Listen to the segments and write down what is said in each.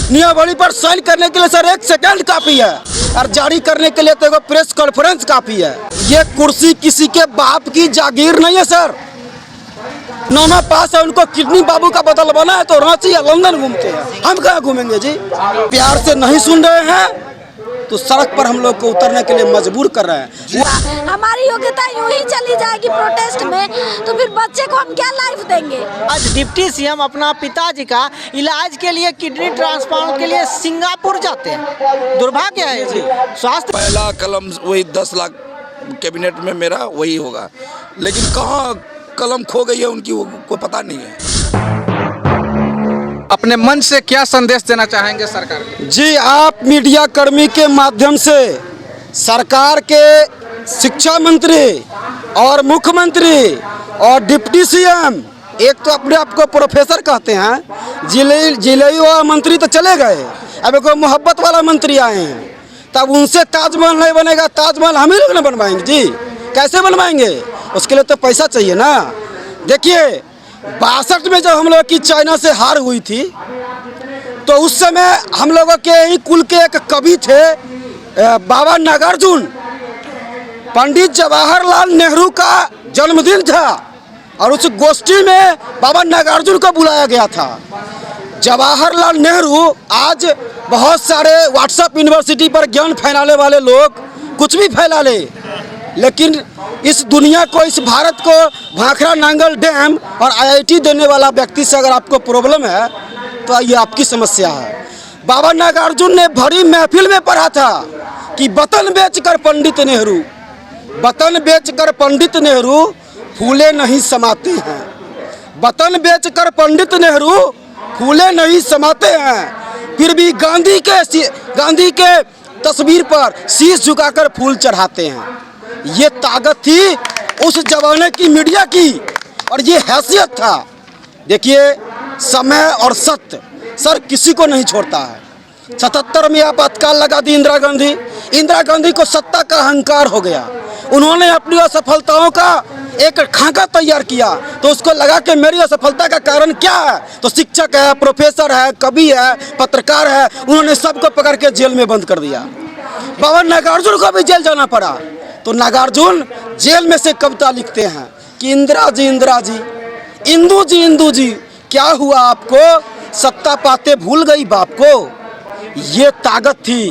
नियमावली पर साइन करने के लिए सर 1 सेकंड काफी है और जारी करने के लिए तो एगो प्रेस कॉन्फ्रेंस काफी है। ये कुर्सी किसी के बाप की जागीर नहीं है सर। नाना पास है, उनको किडनी बाबू का बदल बना है तो रांची या लंदन घूमते हैं, हम कहाँ घूमेंगे जी। प्यार से नहीं सुन रहे हैं तो सड़क पर हम लोग को उतरने के लिए मजबूर कर रहे हैं। हमारी योग्यता यूं ही चली जाएगी प्रोटेस्ट में तो फिर बच्चे को हम क्या लाइफ देंगे। आज डिप्टी सीएम अपना पिताजी का इलाज के लिए किडनी ट्रांसप्लांट के लिए सिंगापुर जाते हैं। दुर्भाग्य है जी। स्वास्थ्य पहला कलम वही 10 लाख कैबिनेट में मेरा वही होगा, लेकिन कहाँ कलम खो गई है उनकी को पता नहीं है। अपने मन से क्या संदेश देना चाहेंगे सरकार को? जी, आप मीडिया कर्मी के माध्यम से सरकार के शिक्षा मंत्री और मुख्यमंत्री और डिप्टी सीएम, एक तो अपने आप को प्रोफेसर कहते हैं, जिले वाला मंत्री तो चले गए, अब एक मोहब्बत वाला मंत्री आए हैं, तब उनसे ताजमहल नहीं बनेगा। ताजमहल हम ही लोग ना बनवाएंगे जी, कैसे बनवाएंगे? उसके लिए तो पैसा चाहिए ना। देखिए 62 में जब हम लोग की चाइना से हार हुई थी तो उस समय हम लोगों के ही कुल के एक कवि थे बाबा नागार्जुन। पंडित जवाहरलाल नेहरू का जन्मदिन था और उस गोष्ठी में बाबा नागार्जुन को बुलाया गया था। जवाहरलाल नेहरू आज बहुत सारे व्हाट्सएप यूनिवर्सिटी पर ज्ञान फैलाने वाले लोग कुछ भी फैला ले, लेकिन इस दुनिया को, इस भारत को भाखड़ा नांगल डैम और आईआईटी देने वाला व्यक्ति से अगर आपको प्रॉब्लम है तो ये आपकी समस्या है। बाबा नागार्जुन ने भरी महफिल में पढ़ा था कि वतन बेचकर पंडित नेहरू, वतन बेचकर पंडित नेहरू फूले नहीं समाते हैं, वतन बेचकर पंडित नेहरू फूले नहीं समाते हैं, फिर भी गांधी के तस्वीर पर शीश झुकाकर फूल चढ़ाते हैं। ये ताकत थी उस जमाने की मीडिया की और ये हैसियत था। देखिए समय और सत्य सर किसी को नहीं छोड़ता है। 77 में आपातकाल लगा दी इंदिरा गांधी को सत्ता का अहंकार हो गया। उन्होंने अपनी असफलताओं का एक खाका तैयार किया तो उसको लगा कि मेरी असफलता का कारण क्या है, तो शिक्षक है, प्रोफेसर है, कवि है, पत्रकार है, उन्होंने सबको पकड़ के जेल में बंद कर दिया। बाबा नागार्जुन को भी जेल जाना पड़ा तो नागार्जुन जेल में से कविता लिखते हैं कि इंदिरा जी इंदू जी क्या हुआ आपको, सत्ता पाते भूल गई बाप को। ये ताकत थी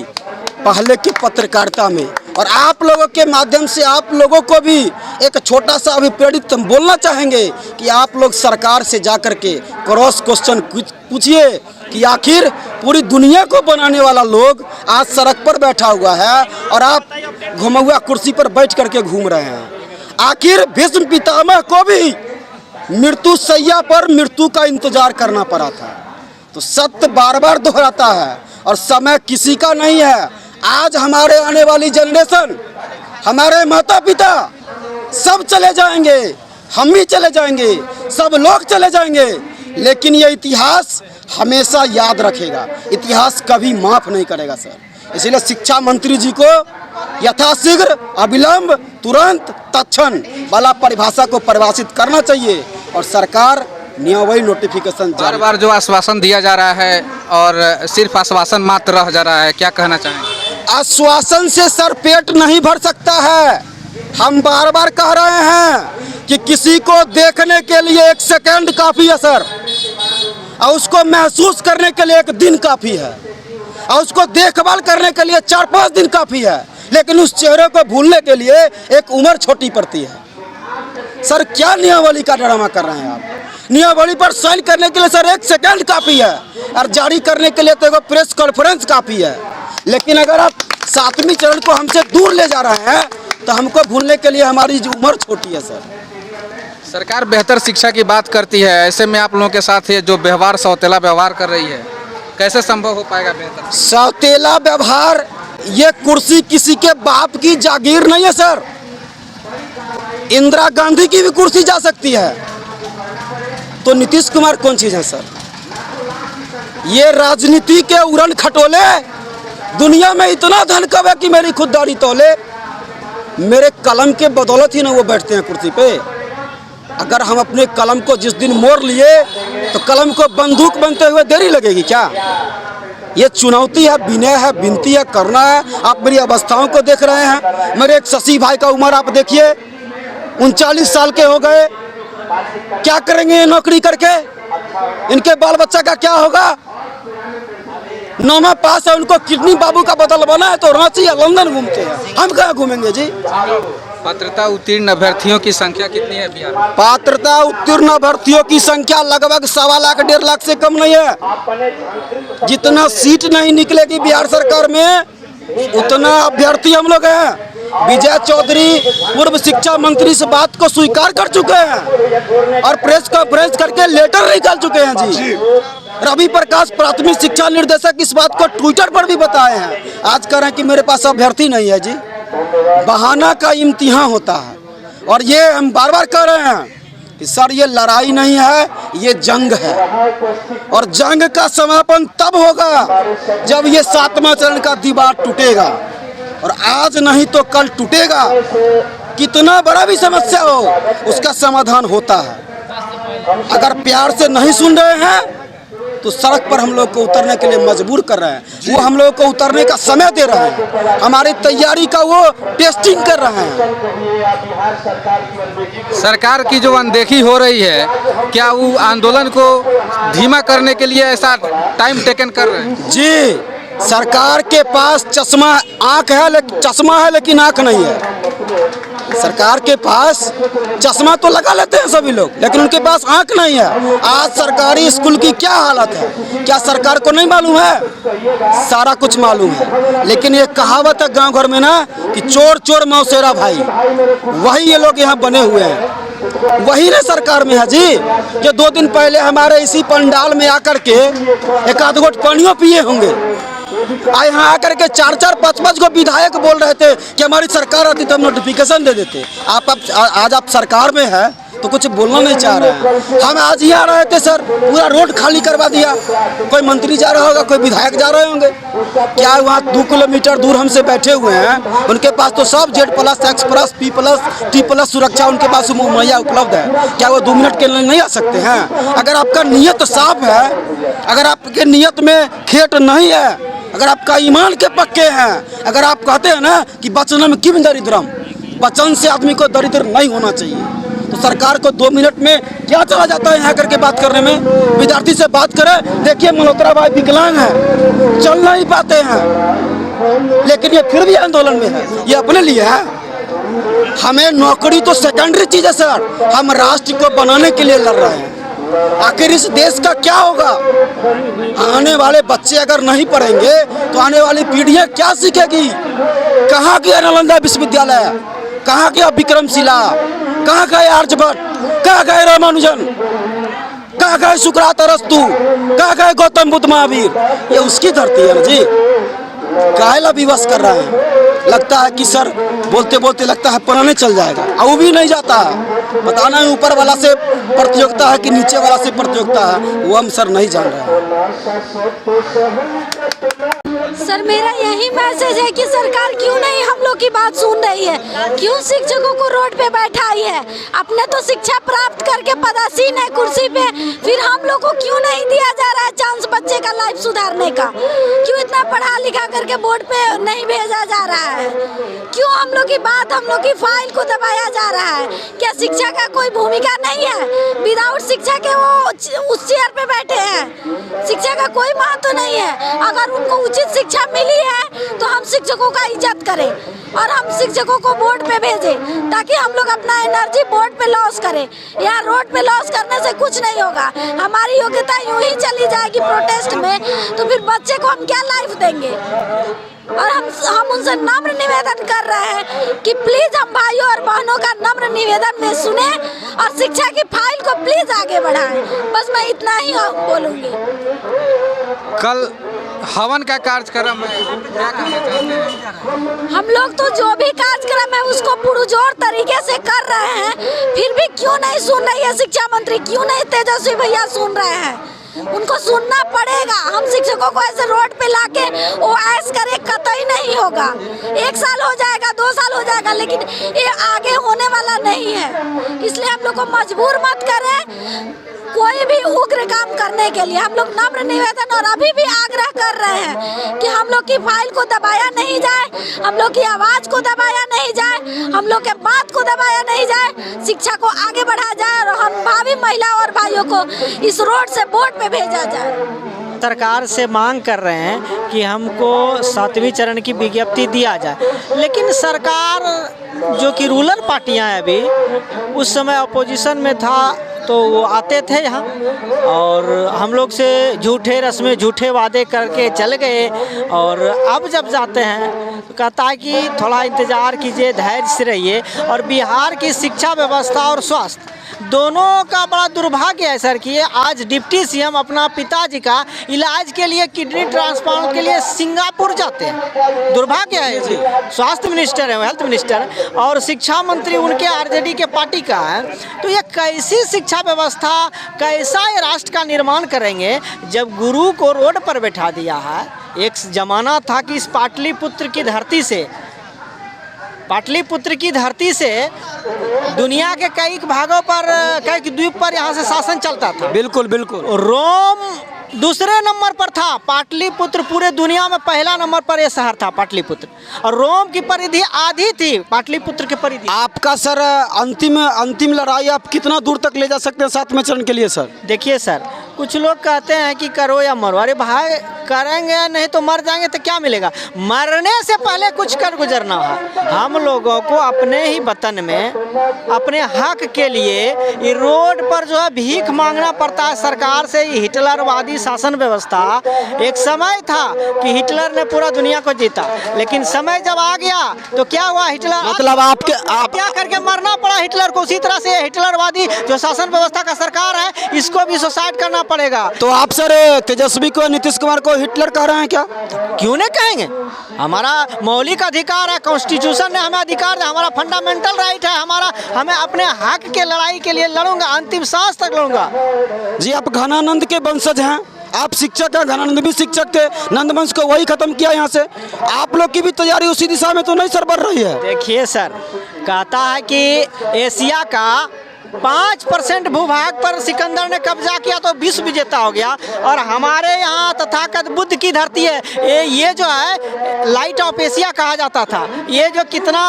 पहले की पत्रकारिता में और आप लोगों के माध्यम से आप लोगों को भी एक छोटा सा अभिप्रेरित हम बोलना चाहेंगे कि आप लोग सरकार से जाकर के क्रॉस क्वेश्चन पूछिए कि आखिर पूरी दुनिया को बनाने वाला लोग आज सड़क पर बैठा हुआ है और आप घुमा कुर्सी पर बैठ करके घूम रहे हैं। आखिर भीष्म पितामह को भी मृत्यु शैया पर मृत्यु का इंतजार करना पड़ा था। तो सत्य बार बार दोहराता है और समय किसी का नहीं है। आज हमारे आने वाली जनरेशन, हमारे माता पिता सब चले जाएंगे, हम भी चले जाएंगे, सब लोग चले जाएंगे, लेकिन ये इतिहास हमेशा याद रखेगा, इतिहास कभी माफ नहीं करेगा सर। इसलिए शिक्षा मंत्री जी को यथाशीघ्र, अविलंब, तुरंत, तत्क्षण वाला परिभाषा को परिभाषित करना चाहिए और सरकार नियमावली नोटिफिकेशन बार बार जो आश्वासन दिया जा रहा है और सिर्फ आश्वासन मात्र रह जा रहा है, क्या कहना चाहेंगे? आश्वासन से सर पेट नहीं भर सकता है। हम बार बार कह रहे हैं कि किसी को देखने के लिए 1 सेकंड काफी है सर, और उसको महसूस करने के लिए 1 दिन काफी है, और उसको देखभाल करने के लिए 4-5 दिन काफी है, लेकिन उस चेहरे को भूलने के लिए एक उम्र छोटी पड़ती है। सर क्या नियमावली का ड्रामा कर रहे हैं आप? नियमावली पर साइन करने के लिए सर 1 सेकंड काफी है और जारी करने के लिए तो एगो प्रेस कॉन्फ्रेंस काफी है, लेकिन अगर आप 7वें चरण को हमसे दूर ले जा रहे हैं तो हमको भूलने के लिए हमारी उम्र छोटी है सर। सरकार बेहतर शिक्षा की बात करती है, ऐसे में आप लोगों के साथ ये जो व्यवहार सौतेला व्यवहार कर रही है, कैसे संभव हो पाएगा बेहतर? सौतेला व्यवहार, ये कुर्सी किसी के बाप की जागीर नहीं है सर। इंदिरा गांधी की भी कुर्सी जा सकती है, तो नीतीश कुमार कौन चीज है सर? ये राजनीति के उड़न खटोले दुनिया में इतना धन कब है कि मेरी खुददारी तोले। मेरे कलम के बदौलत ही ना वो बैठते हैं कुर्सी पे। अगर हम अपने कलम को जिस दिन मोड़ लिए तो कलम को बंदूक बनते हुए देरी लगेगी क्या? ये चुनौती है, विनय है, विनती है, करना है। आप मेरी अवस्थाओं को देख रहे हैं। मेरे एक शशि भाई का उम्र आप देखिए 39 साल के हो गए। क्या करेंगे ये नौकरी करके? इनके बाल बच्चा का क्या होगा? 9वां पास है, उनको किडनी बाबू का बदल बना है तो रांची या लंदन घूमते हैं। हम कहाँ घूमेंगे जी? पात्रता उत्तीर्ण अभ्यर्थियों की संख्या कितनी है बिहार में? पात्रता उत्तीर्ण अभ्यर्थियों की संख्या लगभग 1.25 लाख 1.5 लाख से कम नहीं है। जितना सीट नहीं निकलेगी बिहार सरकार में उतना अभ्यर्थी हम लोग हैं। विजय चौधरी पूर्व शिक्षा मंत्री इस बात को स्वीकार कर चुके हैं और प्रेस कॉन्फ्रेंस करके लेटर निकाल चुके हैं जी। रवि प्रकाश प्राथमिक शिक्षा निर्देशक इस बात को ट्विटर पर भी बताए हैं। आज कह रहे हैं कि मेरे पास अभ्यर्थी नहीं है जी। बहाना का इम्तिहान होता है और ये हम बार बार कह रहे हैं कि सर ये लड़ाई नहीं है, ये जंग है और जंग का समापन तब होगा जब ये 7वां चरण का दीवार टूटेगा और आज नहीं तो कल टूटेगा। कितना बड़ा भी समस्या हो उसका समाधान होता है। अगर प्यार से नहीं सुन रहे हैं तो सड़क पर हम लोग को उतरने के लिए मजबूर कर रहे हैं। वो हम लोग को उतरने का समय दे रहे हैं, हमारी तैयारी का वो टेस्टिंग कर रहे हैं। सरकार की जो अनदेखी हो रही है, क्या वो आंदोलन को धीमा करने के लिए ऐसा टाइम टेकन कर रहे हैं? जी, सरकार के पास चश्मा है लेकिन आँख नहीं है। सरकार के पास चश्मा तो लगा लेते हैं सभी लोग, लेकिन उनके पास आँख नहीं है। आज सरकारी स्कूल की क्या हालत है, क्या सरकार को नहीं मालूम है? सारा कुछ मालूम है, लेकिन ये कहावत है गांव घर में ना कि चोर चोर मौसेरा भाई, वही ये लोग यहाँ बने हुए हैं। वही ना सरकार में है जी। जो 2 दिन पहले हमारे इसी पंडाल में आकर के एक आध घोट पानियों पिए होंगे, यहाँ आकर के 4-4 5-5 को विधायक बोल रहे थे कि हमारी सरकार आती तो हम नोटिफिकेशन दे देते। आज आप सरकार में है तो कुछ बोलना नहीं चाह रहे हैं। हम आज ही आ रहे थे सर, पूरा रोड खाली करवा दिया। कोई मंत्री जा रहा होगा, कोई विधायक जा रहे होंगे। क्या वहाँ 2 किलोमीटर दूर हमसे बैठे हुए हैं, उनके पास तो सब Z+, X+, P+, T+ सुरक्षा उनके पास मुहैया उपलब्ध है। क्या वो 2 मिनट के लिए नहीं आ सकते हैं? अगर आपका नियत साफ है, अगर आपके नियत में खेट नहीं है, अगर आपका ईमान के पक्के हैं, अगर आप कहते हैं ना कि वचनम किम दरिद्रम, वचन से आदमी को दरिद्र नहीं होना चाहिए, तो सरकार को 2 मिनट में क्या चला जाता है यहाँ करके बात करने में? विद्यार्थी से बात करें, देखिए मल्होत्रा भाई विकलांग है, चल नहीं पाते हैं, लेकिन ये फिर भी आंदोलन में है। ये अपने लिए है। हमें नौकरी तो सेकेंडरी चीज है सर, हम राष्ट्र को बनाने के लिए लड़ रहे हैं। आखिर इस देश का क्या होगा? आने वाले बच्चे अगर नहीं पढ़ेंगे तो आने वाली पीढ़ियां क्या सीखेगी? कहाँ गया नालंदा विश्वविद्यालय, कहाँ गया विक्रमशिला, कहाँ गए आर्यभट्ट, कहाँ गए रामानुजन, कहाँ गए सुकरात अरस्तु, कहाँ गए गौतम बुद्ध महावीर? ये उसकी धरती है जी। काहेला विवश कर रहे हैं? लगता है कि सर बोलते बोलते लगता है पुराने चल जाएगा, और वो भी नहीं जाता। बताना है ऊपर वाला से प्रतियोगिता है कि नीचे वाला से प्रतियोगिता है, वो हम सर नहीं जान रहे हैं। सर मेरा यही मैसेज है कि सरकार क्यों नहीं हम लोग की बात सुन रही है, क्यों शिक्षकों को रोड पे बैठाई है? अपने तो शिक्षा प्राप्त करके पदासीन है कुर्सी पे, फिर हम लोग को क्यों नहीं दिया जा रहा है चांस बच्चे का लाइफ सुधारने का? क्यों इतना पढ़ा लिखा करके बोर्ड पे नहीं भेजा जा रहा है? क्यों हम लोग की बात, हम लोग की फाइल को दबाया जा रहा है? क्या शिक्षा का कोई भूमिका नहीं है? विदाउट शिक्षा के वो उस चेयर पे बैठे हैं, शिक्षा का कोई महत्व नहीं है। अगर उनको उचित शिक्षा मिली है तो हम शिक्षकों का इज्जत करें और हम शिक्षकों को बोर्ड पे भेजें, ताकि हम लोग अपना एनर्जी बोर्ड पे लॉस करें। यहाँ रोड पे लॉस करने से कुछ नहीं होगा। हमारी योग्यता यूं ही चली जाएगी प्रोटेस्ट में, तो फिर बच्चे को हम क्या लाइफ देंगे? और हम उनसे नम्र निवेदन कर रहे हैं कि प्लीज हम भाइयों और बहनों का नम्र निवेदन में सुने और शिक्षा की फाइल को प्लीज आगे बढ़ाएं। बस मैं इतना ही बोलूँगी। कल हवन का कार्यक्रम है, क्या कहना चाहते हैं? हम लोग तो जो भी कार्यक्रम है उसको पुरजोर तरीके से कर रहे हैं, फिर भी क्यों नहीं सुन रही है शिक्षा मंत्री? क्यों नहीं तेजस्वी भैया सुन रहे हैं? उनको सुनना पड़ेगा। हम शिक्षकों को ऐसे रोड पे लाके वो ऐश करे कतई नहीं होगा। 1 साल हो जाएगा, 2 साल हो जाएगा, लेकिन ये आगे होने वाला नहीं है। इसलिए हम लोग को मजबूर मत करें। कोई भी उग्र काम करने के लिए हम लोग नम्र निवेदन और अभी भी आग्रह कर रहे हैं कि हम लोग की फाइल को दबाया नहीं जाए, हम लोग की आवाज़ को दबाया नहीं जाए, हम लोग के बात को दबाया नहीं जाए, शिक्षा को आगे बढ़ाया जाए और हम भावी महिला और भाइयों को इस रोड से वोट पे भेजा जाए। सरकार से मांग कर रहे हैं कि हमको 7वें चरण की विज्ञप्ति दिया जाए, लेकिन सरकार जो कि रूलर पार्टियां हैं अभी, उस समय अपोजिशन में था तो वो आते थे यहाँ और हम लोग से झूठे रस्में झूठे वादे करके चल गए, और अब जब जाते हैं तो कहता है कि थोड़ा इंतज़ार कीजिए, धैर्य से रहिए। और बिहार की शिक्षा व्यवस्था और स्वास्थ्य दोनों का बड़ा दुर्भाग्य है सर कि आज डिप्टी सीएम अपना पिताजी का इलाज के लिए, किडनी ट्रांसप्लांट के लिए सिंगापुर जाते हैं। दुर्भाग्य है जी। स्वास्थ्य मिनिस्टर है, हेल्थ मिनिस्टर, और शिक्षा मंत्री उनके आरजेडी के पार्टी का है। तो ये कैसी शिक्षा व्यवस्था, कैसा ये राष्ट्र का निर्माण करेंगे जब गुरु को रोड पर बैठा दिया है। एक ज़माना था कि इस पाटलिपुत्र की धरती से दुनिया के कई भागों पर, कई द्वीप पर यहाँ से शासन चलता था। बिल्कुल बिल्कुल। रोम दूसरे नंबर पर था, पाटलिपुत्र पूरे दुनिया में पहला नंबर पर यह शहर था पाटलिपुत्र, और रोम की परिधि आधी थी पाटलिपुत्र की परिधि। आपका सर अंतिम लड़ाई आप कितना दूर तक ले जा सकते हैं 7वें चरण के लिए सर? देखिए सर, कुछ लोग कहते हैं कि करो या मरो। अरे भाई, करेंगे नहीं तो मर जाएंगे तो क्या मिलेगा? मरने से पहले कुछ कर गुजरना है। हम लोगों को अपने ही वतन में अपने हक के लिए ये रोड पर जो है भीख मांगना पड़ता है सरकार से। ये हिटलरवादी शासन व्यवस्था, एक समय था कि हिटलर ने पूरा दुनिया को जीता, लेकिन समय जब आ गया तो क्या हुआ? हिटलर मतलब आप क्या करके मरना पड़ा हिटलर को। उसी तरह से हिटलरवादी जो शासन व्यवस्था का सरकार है, इसको भी सुसाइड करना पड़ेगा। तो आप सर तेजस्वी को, नीतीश कुमार को हिटलर कह रहे हैं क्या? क्यों नहीं कहेंगे? हमारा मौलिक अधिकार है, कॉन्स्टिट्यूशन ने हमें अधिकार है, हमारा फंडामेंटल राइट है, हमें अपने हक के लड़ाई के लिए लड़ूंगा, अंतिम सांस तक लड़ूंगा। जी, आप घनानंद के वंशज हैं, आप शिक्षक हैं, घनानंद भी शिक्षक थे, नंदवंश को वही खत्म किया यहाँ से। आप लोग की भी तैयारी उसी दिशा में तो नहीं सर बढ़ रही है? देखिए सर, कहता है कि एशिया का 5% भूभाग पर सिकंदर ने कब्जा किया तो विश्व विजेता हो गया, और हमारे यहाँ तथाकथ बुद्ध की धरती है। ये जो है लाइट ऑफ एशिया कहा जाता था, ये जो कितना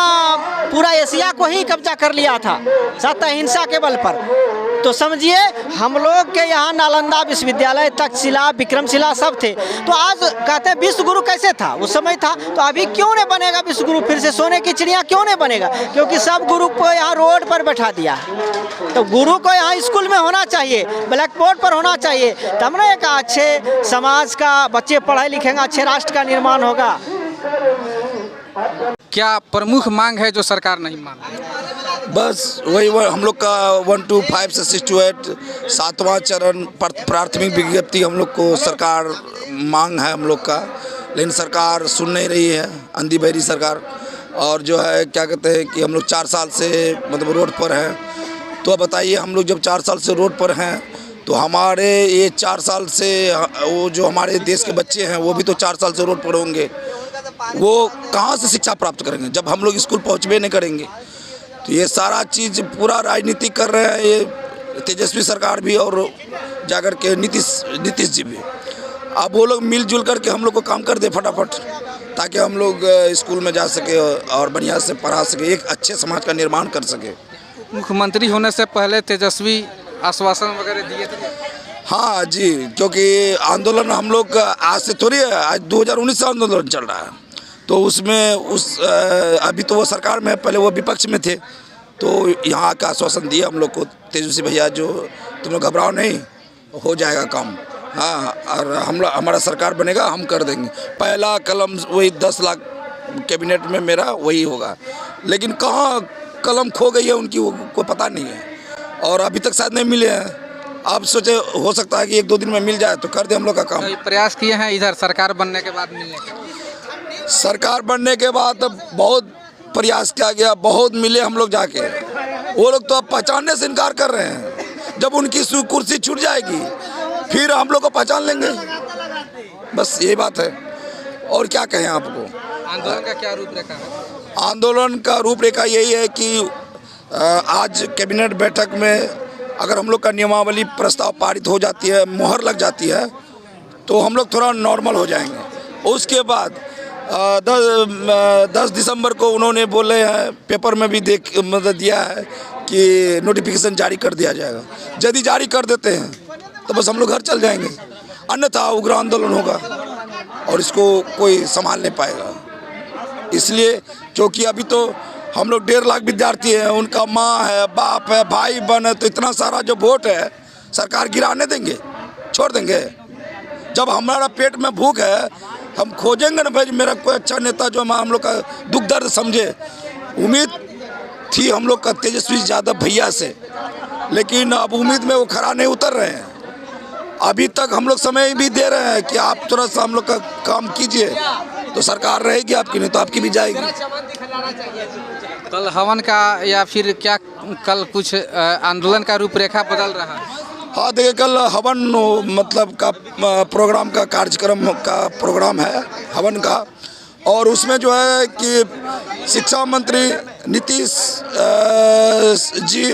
पूरा एशिया को ही कब्जा कर लिया था सत्य अहिंसा के बल पर। तो समझिए, हम लोग के यहाँ नालंदा विश्वविद्यालय, तक्षशिला, विक्रमशिला सब थे। तो आज कहते हैं विश्व गुरु कैसे था? उस समय था, तो अभी क्यों नहीं बनेगा विश्व गुरु? फिर से सोने की चिड़िया क्यों नहीं बनेगा? क्योंकि सब गुरु को यहाँ रोड पर बैठा दिया है। तो गुरु को यहाँ स्कूल में होना चाहिए, ब्लैक बोर्ड पर होना चाहिए, तब ना एक अच्छे समाज का बच्चे पढ़ाई लिखेंगे, अच्छे राष्ट्र का निर्माण होगा। क्या प्रमुख मांग है जो सरकार नहीं मान रही? बस वही हम लोग का 1 to 5 से 6 to 8 7वां चरण प्राथमिक विज्ञप्ति हम लोग को सरकार मांग है हम लोग का, लेकिन सरकार सुन नहीं रही है, अंधी बहरी सरकार। और जो है क्या कहते हैं कि हम लोग 4 साल से मतलब रोड पर हैं। तो बताइए, हम लोग जब 4 साल से रोड पर हैं तो हमारे ये 4 साल से वो जो हमारे देश के बच्चे हैं वो भी तो 4 साल से रोड पर होंगे, वो कहाँ से शिक्षा प्राप्त करेंगे जब हम लोग स्कूल पहुँचबे नहीं करेंगे? तो ये सारा चीज़ पूरा राजनीति कर रहे हैं ये तेजस्वी सरकार भी और जाकर के नीतीश जी भी। अब वो लोग मिलजुल करके हम लोग को काम कर दे फटाफट, ताकि हम लोग स्कूल में जा सके और बढ़िया से पढ़ा सके, एक अच्छे समाज का निर्माण कर सके। मुख्यमंत्री होने से पहले तेजस्वी आश्वासन वगैरह दिए थे? हाँ जी, क्योंकि आंदोलन हम लोग आज से थोड़ी है, आज 2019 से आंदोलन चल रहा है। तो उसमें अभी तो वो सरकार में, पहले वो विपक्ष में थे, तो यहाँ का आश्वासन दिया हम लोग को तेजस्वी भैया, जो तुम लोग घबराओ नहीं, हो जाएगा काम। हाँ, और हमारा सरकार बनेगा, हम कर देंगे। पहला कलम वही 10 लाख कैबिनेट में मेरा वही होगा, लेकिन कहाँ कलम खो गई है उनकी, वो कोई पता नहीं है, और अभी तक शायद नहीं मिले हैं। आप सोचे हो सकता है कि 1-2 दिन में मिल जाए तो कर दे हम लोग का काम। तो प्रयास किए हैं इधर सरकार बनने के बाद मिलने के? सरकार बनने के बाद बहुत प्रयास किया गया, बहुत मिले हम लोग जाके, वो लोग तो अब पहचानने से इनकार कर रहे हैं। जब उनकी कुर्सी छूट जाएगी फिर हम लोग को पहचान लेंगे, बस यही बात है, और क्या कहें आपको। आंदोलन का क्या रूपरेखा है? आंदोलन का रूपरेखा यही है कि आज कैबिनेट बैठक में अगर हम लोग का नियमावली प्रस्ताव पारित हो जाती है, मोहर लग जाती है, तो हम लोग थोड़ा नॉर्मल हो जाएंगे। उसके बाद 10 दिसंबर को उन्होंने बोले हैं, पेपर में भी मतलब दिया है कि नोटिफिकेशन जारी कर दिया जाएगा। यदि जारी कर देते हैं तो बस हम लोग घर चल जाएंगे, अन्यथा उग्र आंदोलन होगा और इसको कोई संभाल नहीं पाएगा। इसलिए क्योंकि अभी तो हम लोग 1.5 लाख विद्यार्थी हैं, उनका माँ है, बाप है, भाई बहन है, तो इतना सारा जो वोट है सरकार गिराने देंगे, छोड़ देंगे? जब हमारा पेट में भूख है, हम खोजेंगे ना भाई मेरा कोई अच्छा नेता जो हम लोग का दुख दर्द समझे। उम्मीद थी हम लोग का तेजस्वी यादव भैया से, लेकिन अब उम्मीद में वो खरा नहीं उतर रहे हैं। अभी तक हम लोग समय भी दे रहे हैं कि आप थोड़ा सा हम लोग का काम कीजिए, तो सरकार रहेगी आपकी, नहीं तो आपकी भी जाएगी। कल हवन का या फिर क्या कल कुछ आंदोलन का रूपरेखा बदल रहा है? हाँ देखिए, कल हवन मतलब का प्रोग्राम का कार्यक्रम का प्रोग्राम है हवन का, और उसमें जो है कि शिक्षा मंत्री नीतीश जी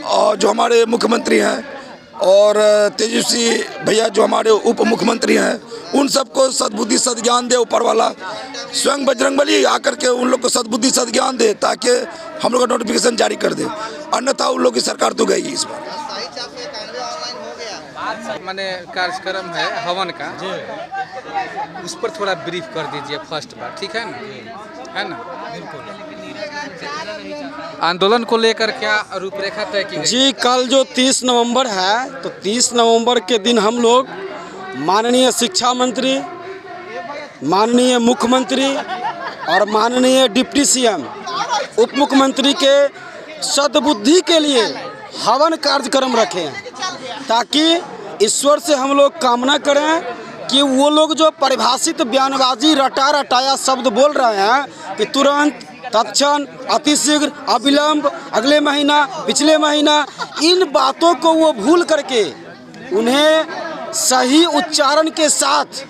और जो हमारे मुख्यमंत्री हैं, और तेजस्वी भैया जो हमारे उप मुख्यमंत्री हैं, उन सबको सद्बुद्धि सद्ज्ञान दे ऊपर वाला। स्वयं बजरंगबली आकर के उन लोग को सद्बुद्धि सद्ज्ञान दे, ताकि हम लोग का नोटिफिकेशन जारी कर दे, अन्यथा उन लोग की सरकार तो गई इस बार। मैंने कार्यक्रम है हवन का, उस पर थोड़ा ब्रीफ कर दीजिए फर्स्ट बार, ठीक है ना? है ना? बिल्कुल। आंदोलन को लेकर क्या रूपरेखा तय की गई? जी, कल जो 30 नवंबर है, तो 30 नवंबर के दिन हम लोग माननीय शिक्षा मंत्री, माननीय मुख्यमंत्री और माननीय डिप्टी सीएम, उप मुख्यमंत्री के सद्बुद्धि के लिए हवन कार्यक्रम रखे हैं, ताकि ईश्वर से हम लोग कामना करें कि वो लोग जो परिभाषित बयानबाजी रटाया शब्द बोल रहे हैं कि तुरंत, तत्क्षण, अतिशीघ्र, अविलंब, अगले महीना, पिछले महीना, इन बातों को वो भूल करके उन्हें सही उच्चारण के साथ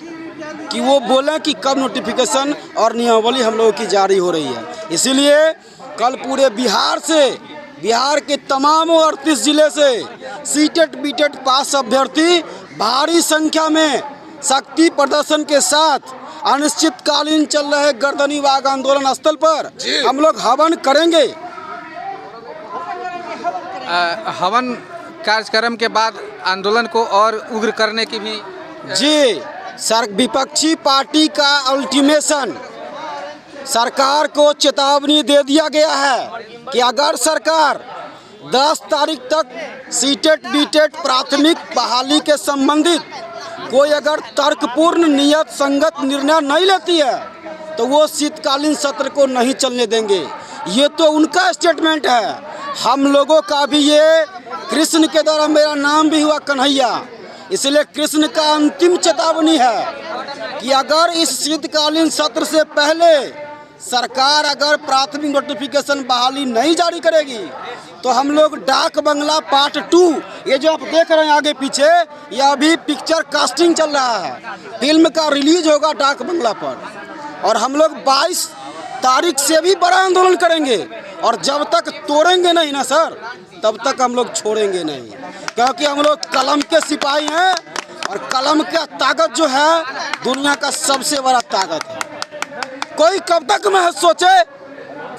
कि वो बोलें कि कब नोटिफिकेशन और नियमावली हम लोगों की जारी हो रही है। इसीलिए कल पूरे बिहार के तमाम 38 जिले से सीटेट बीटेट पास अभ्यर्थी भारी संख्या में शक्ति प्रदर्शन के साथ अनिश्चितकालीन चल रहे गर्दनी बाग आंदोलन स्थल पर हम लोग हवन करेंगे। हवन कार्यक्रम के बाद आंदोलन को और उग्र करने की भी जी, विपक्षी पार्टी का अल्टीमेशन सरकार को चेतावनी दे दिया गया है कि अगर सरकार 10 तारीख तक सीटेट बीटेट प्राथमिक बहाली के संबंधित कोई अगर तर्कपूर्ण नियत संगत निर्णय नहीं लेती है तो वो शीतकालीन सत्र को नहीं चलने देंगे। ये तो उनका स्टेटमेंट है। हम लोगों का भी ये, कृष्ण के द्वारा मेरा नाम भी हुआ कन्हैया, इसलिए कृष्ण का अंतिम चेतावनी है कि अगर इस शीतकालीन सत्र से पहले सरकार अगर प्राथमिक नोटिफिकेशन बहाली नहीं जारी करेगी तो हम लोग डाक बंगला पार्ट 2, ये जो आप देख रहे हैं आगे पीछे, ये अभी पिक्चर कास्टिंग चल रहा है, फिल्म का रिलीज होगा डाक बंगला पर, और हम लोग 22 तारीख से भी बड़ा आंदोलन करेंगे। और जब तक तोड़ेंगे नहीं ना सर, तब तक हम लोग छोड़ेंगे नहीं, क्योंकि हम लोग कलम के सिपाही हैं और कलम का ताकत जो है दुनिया का सबसे बड़ा ताकत है। कोई कब तक महज सोचे,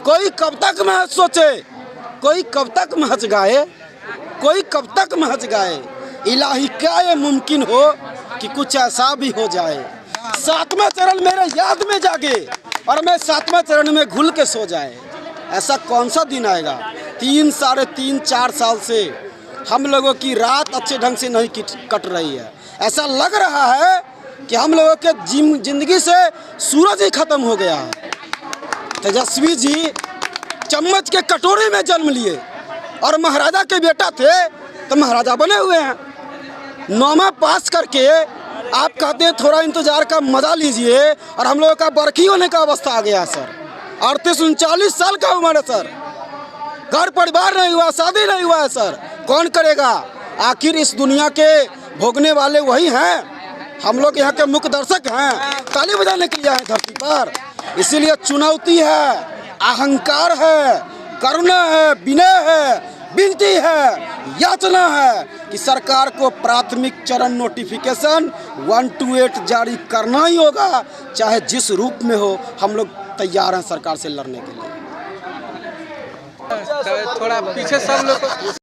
कोई कब तक महज सोचे, कोई कब तक महज गाए, कोई कब तक महज गाए, इलाही क्या ये मुमकिन हो कि कुछ ऐसा भी हो जाए। 7वां चरण मेरे याद में जागे और मैं 7वां चरण में घुल के सो जाए, ऐसा कौन सा दिन आएगा? 3, साढ़े 3, 4 साल से हम लोगों की रात अच्छे ढंग से नहीं कट रही है। ऐसा लग रहा है कि हम लोगों के जिंदगी से सूरज ही खत्म हो गया है। तेजस्वी जी चम्मच के कटोरे में जन्म लिए और महाराजा के बेटा थे तो महाराजा बने हुए हैं। 9वां पास करके आप कहते हैं थोड़ा इंतजार का मजा लीजिए, और हम लोगों का बरखी होने का अवस्था आ गया सर। 38-39 साल का उम्र है सर, घर परिवार नहीं हुआ, शादी नहीं हुआ है सर, कौन करेगा? आखिर इस दुनिया के भोगने वाले वही हैं, हम लोग यहाँ के मुख्य दर्शक हैं, ताली बजाने के लिए आए धरती पर। इसीलिए चुनौती है, अहंकार है, करुणा है, विनय है, विनती है, याचना है कि सरकार को प्राथमिक चरण नोटिफिकेशन 128 जारी करना ही होगा, चाहे जिस रूप में हो। हम लोग तैयार हैं सरकार से लड़ने के लिए। थोड़ा पीछे सब लोग